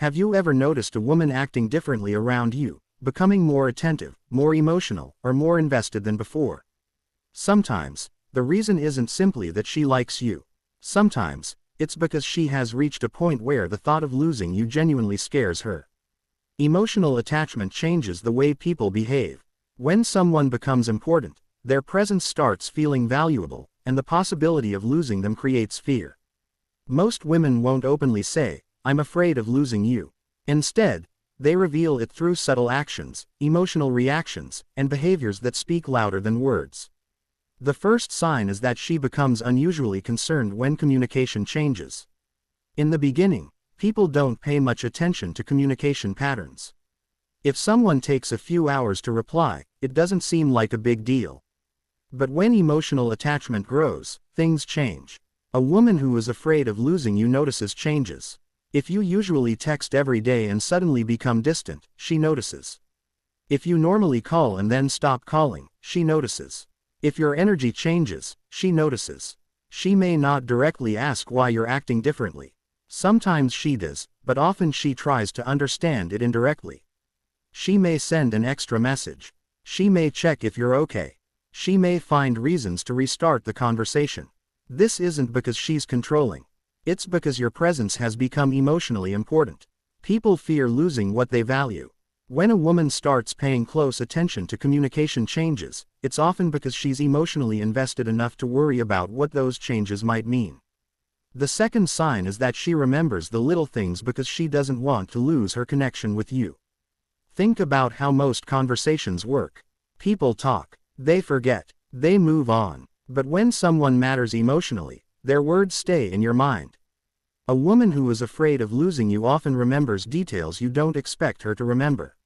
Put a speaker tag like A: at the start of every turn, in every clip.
A: Have you ever noticed a woman acting differently around you, becoming more attentive, more emotional, or more invested than before? Sometimes, the reason isn't simply that she likes you. Sometimes, it's because she has reached a point where the thought of losing you genuinely scares her. Emotional attachment changes the way people behave. When someone becomes important, their presence starts feeling valuable, and the possibility of losing them creates fear. Most women won't openly say, "I'm afraid of losing you." Instead, they reveal it through subtle actions, emotional reactions, and behaviors that speak louder than words. The first sign is that she becomes unusually concerned when communication changes. In the beginning, people don't pay much attention to communication patterns. If someone takes a few hours to reply, it doesn't seem like a big deal. But when emotional attachment grows, things change. A woman who is afraid of losing you notices changes. If you usually text every day and suddenly become distant, she notices. If you normally call and then stop calling, she notices. If your energy changes, she notices. She may not directly ask why you're acting differently. Sometimes she does, but often she tries to understand it indirectly. She may send an extra message. She may check if you're okay. She may find reasons to restart the conversation. This isn't because she's controlling. It's because your presence has become emotionally important. People fear losing what they value. When a woman starts paying close attention to communication changes, it's often because she's emotionally invested enough to worry about what those changes might mean. The second sign is that she remembers the little things because she doesn't want to lose her connection with you. Think about how most conversations work. People talk, they forget, they move on. But when someone matters emotionally, their words stay in your mind. A woman who is afraid of losing you often remembers details you don't expect her to remember.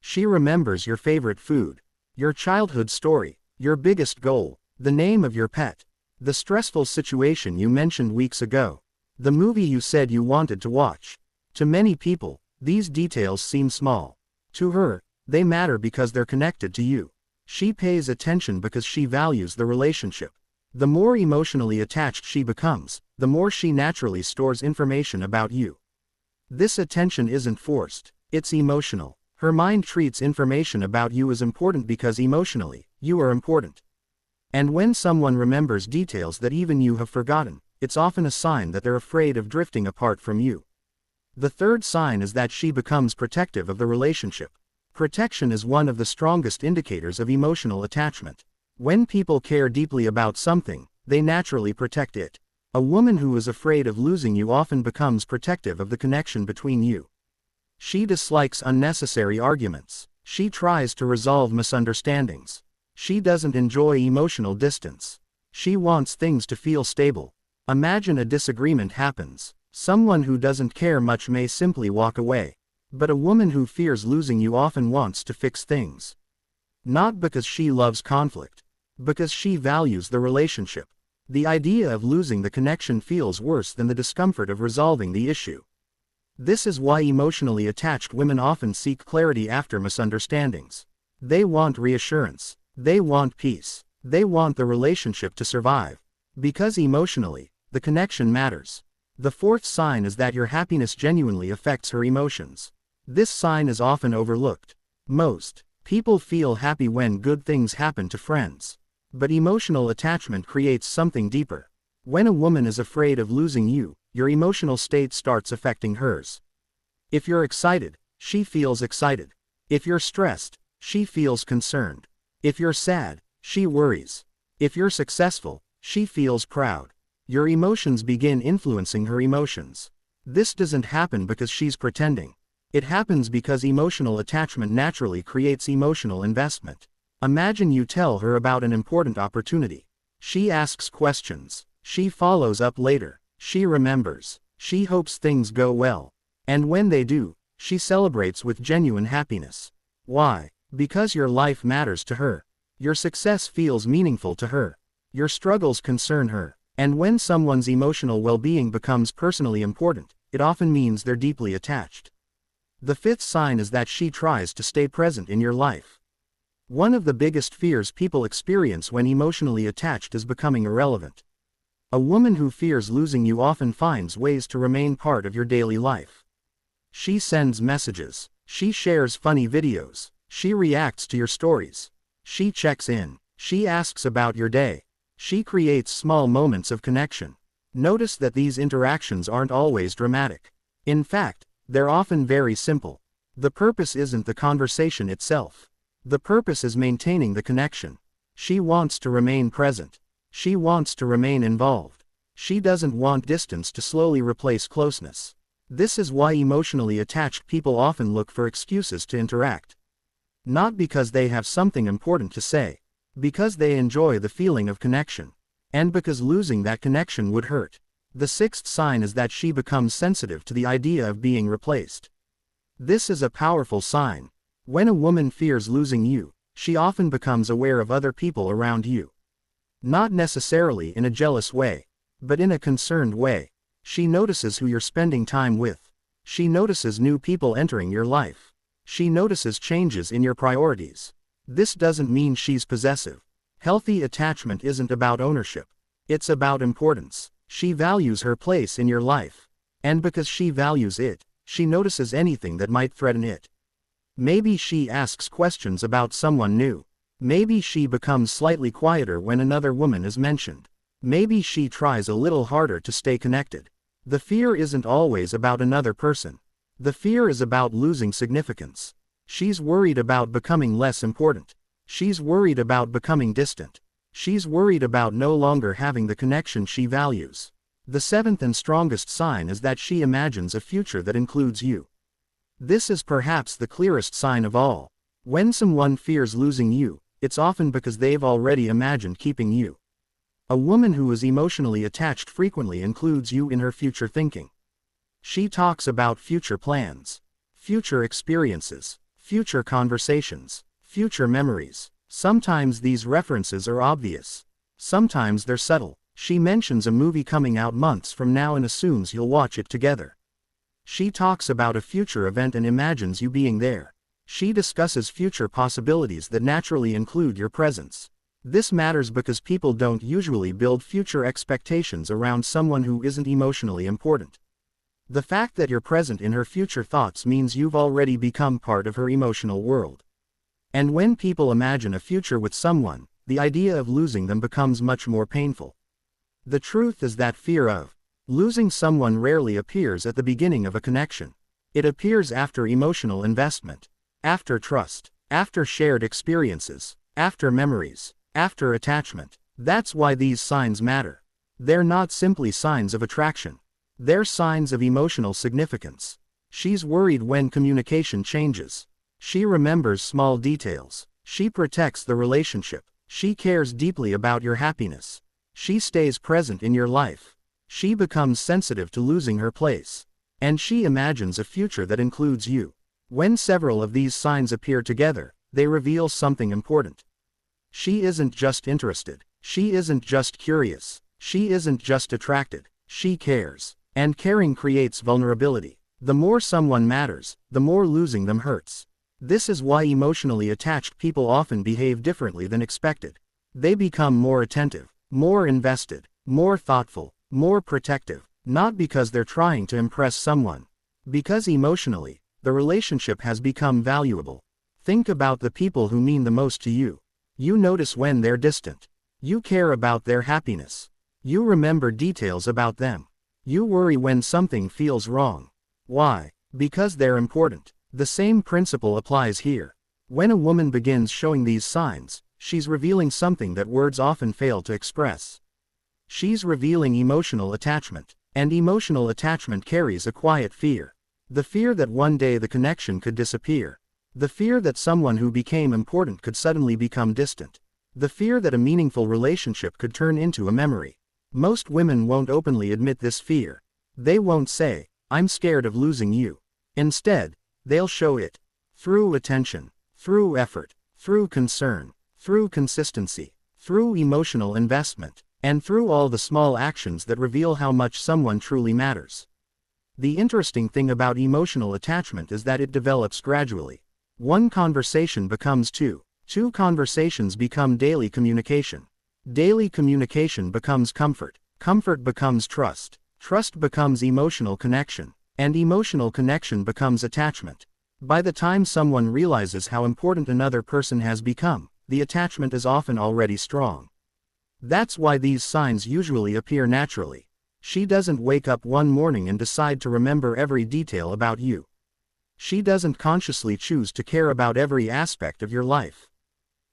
A: She remembers your favorite food, your childhood story, your biggest goal, the name of your pet, the stressful situation you mentioned weeks ago, the movie you said you wanted to watch. To many people, these details seem small. To her, they matter because they're connected to you. She pays attention because she values the relationship. The more emotionally attached she becomes, the more she naturally stores information about you. This attention isn't forced, it's emotional. Her mind treats information about you as important because emotionally, you are important. And when someone remembers details that even you have forgotten, it's often a sign that they're afraid of drifting apart from you. The third sign is that she becomes protective of the relationship. Protection is one of the strongest indicators of emotional attachment. When people care deeply about something, they naturally protect it. A woman who is afraid of losing you often becomes protective of the connection between you. She dislikes unnecessary arguments. She tries to resolve misunderstandings. She doesn't enjoy emotional distance. She wants things to feel stable. Imagine a disagreement happens. Someone who doesn't care much may simply walk away. But a woman who fears losing you often wants to fix things. Not because she loves conflict, because she values the relationship. The idea of losing the connection feels worse than the discomfort of resolving the issue. This is why emotionally attached women often seek clarity after misunderstandings. They want reassurance. They want peace. They want the relationship to survive. Because emotionally, the connection matters. The fourth sign is that your happiness genuinely affects her emotions. This sign is often overlooked. Most people feel happy when good things happen to friends. But emotional attachment creates something deeper. When a woman is afraid of losing you, your emotional state starts affecting hers. If you're excited, she feels excited. If you're stressed, she feels concerned. If you're sad, she worries. If you're successful, she feels proud. Your emotions begin influencing her emotions. This doesn't happen because she's pretending. It happens because emotional attachment naturally creates emotional investment. Imagine you tell her about an important opportunity. She asks questions. She follows up later. She remembers. She hopes things go well. And when they do, she celebrates with genuine happiness. Why? Because your life matters to her. Your success feels meaningful to her. Your struggles concern her. And when someone's emotional well-being becomes personally important, it often means they're deeply attached. The fifth sign is that she tries to stay present in your life. One of the biggest fears people experience when emotionally attached is becoming irrelevant. A woman who fears losing you often finds ways to remain part of your daily life. She sends messages. She shares funny videos. She reacts to your stories. She checks in. She asks about your day. She creates small moments of connection. Notice that these interactions aren't always dramatic. In fact, they're often very simple. The purpose isn't the conversation itself. The purpose is maintaining the connection. She wants to remain present. She wants to remain involved. She doesn't want distance to slowly replace closeness. This is why emotionally attached people often look for excuses to interact. Not because they have something important to say. Because they enjoy the feeling of connection. And because losing that connection would hurt. The sixth sign is that she becomes sensitive to the idea of being replaced. This is a powerful sign. When a woman fears losing you, she often becomes aware of other people around you. Not necessarily in a jealous way, but in a concerned way. She notices who you're spending time with. She notices new people entering your life. She notices changes in your priorities. This doesn't mean she's possessive. Healthy attachment isn't about ownership. It's about importance. She values her place in your life. And because she values it, she notices anything that might threaten it. Maybe she asks questions about someone new. Maybe she becomes slightly quieter when another woman is mentioned. Maybe she tries a little harder to stay connected. The fear isn't always about another person. The fear is about losing significance. She's worried about becoming less important. She's worried about becoming distant. She's worried about no longer having the connection she values. The seventh and strongest sign is that she imagines a future that includes you. This is perhaps the clearest sign of all. When someone fears losing you, it's often because they've already imagined keeping you. A woman who is emotionally attached frequently includes you in her future thinking. She talks about future plans, future experiences, future conversations, future memories. Sometimes these references are obvious. Sometimes they're subtle. She mentions a movie coming out months from now and assumes you'll watch it together. She talks about a future event and imagines you being there. She discusses future possibilities that naturally include your presence. This matters because people don't usually build future expectations around someone who isn't emotionally important. The fact that you're present in her future thoughts means you've already become part of her emotional world. And when people imagine a future with someone, the idea of losing them becomes much more painful. The truth is that fear of losing someone rarely appears at the beginning of a connection. It appears after emotional investment, after trust, after shared experiences, after memories, after attachment. That's why these signs matter. They're not simply signs of attraction. They're signs of emotional significance. She's worried when communication changes. She remembers small details. She protects the relationship. She cares deeply about your happiness. She stays present in your life. She becomes sensitive to losing her place. And she imagines a future that includes you. When several of these signs appear together, they reveal something important. She isn't just interested. She isn't just curious. She isn't just attracted. She cares. And caring creates vulnerability. The more someone matters, the more losing them hurts. This is why emotionally attached people often behave differently than expected. They become more attentive, more invested, more thoughtful, more protective, not because they're trying to impress someone. Because emotionally, the relationship has become valuable. Think about the people who mean the most to you. You notice when they're distant. You care about their happiness. You remember details about them. You worry when something feels wrong. Why? Because they're important. The same principle applies here. When a woman begins showing these signs, she's revealing something that words often fail to express. She's revealing emotional attachment, and emotional attachment carries a quiet fear. The fear that one day the connection could disappear. The fear that someone who became important could suddenly become distant. The fear that a meaningful relationship could turn into a memory. Most women won't openly admit this fear. They won't say, "I'm scared of losing you." Instead, they'll show it. Through attention, through effort, through concern, through consistency, through emotional investment, and through all the small actions that reveal how much someone truly matters. The interesting thing about emotional attachment is that it develops gradually. One conversation becomes two. Two conversations become daily communication. Daily communication becomes comfort. Comfort becomes trust. Trust becomes emotional connection. And emotional connection becomes attachment. By the time someone realizes how important another person has become, the attachment is often already strong. That's why these signs usually appear naturally. She doesn't wake up one morning and decide to remember every detail about you. She doesn't consciously choose to care about every aspect of your life.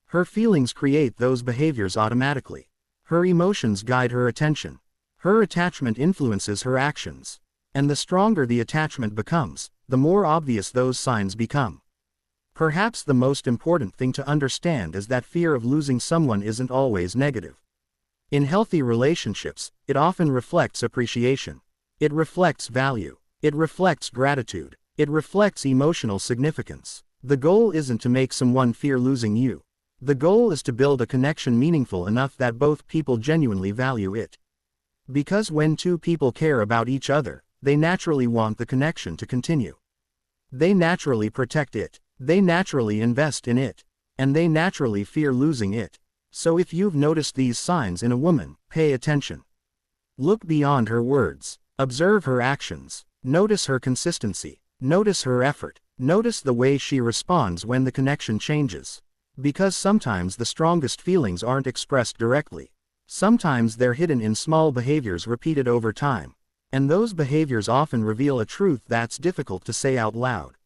A: Her feelings create those behaviors automatically. Her emotions guide her attention. Her attachment influences her actions. And the stronger the attachment becomes, the more obvious those signs become. Perhaps the most important thing to understand is that fear of losing someone isn't always negative. In healthy relationships, it often reflects appreciation. It reflects value. It reflects gratitude. It reflects emotional significance. The goal isn't to make someone fear losing you. The goal is to build a connection meaningful enough that both people genuinely value it. Because when two people care about each other, they naturally want the connection to continue. They naturally protect it. They naturally invest in it. And they naturally fear losing it. So if you've noticed these signs in a woman, pay attention. Look beyond her words. Observe her actions. Notice her consistency. Notice her effort. Notice the way she responds when the connection changes. Because sometimes the strongest feelings aren't expressed directly. Sometimes they're hidden in small behaviors repeated over time. And those behaviors often reveal a truth that's difficult to say out loud.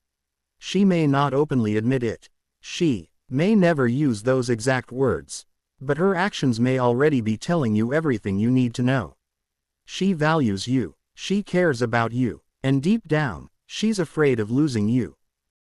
A: She may not openly admit it. She may never use those exact words. But her actions may already be telling you everything you need to know. She values you. She cares about you. And deep down, she's afraid of losing you.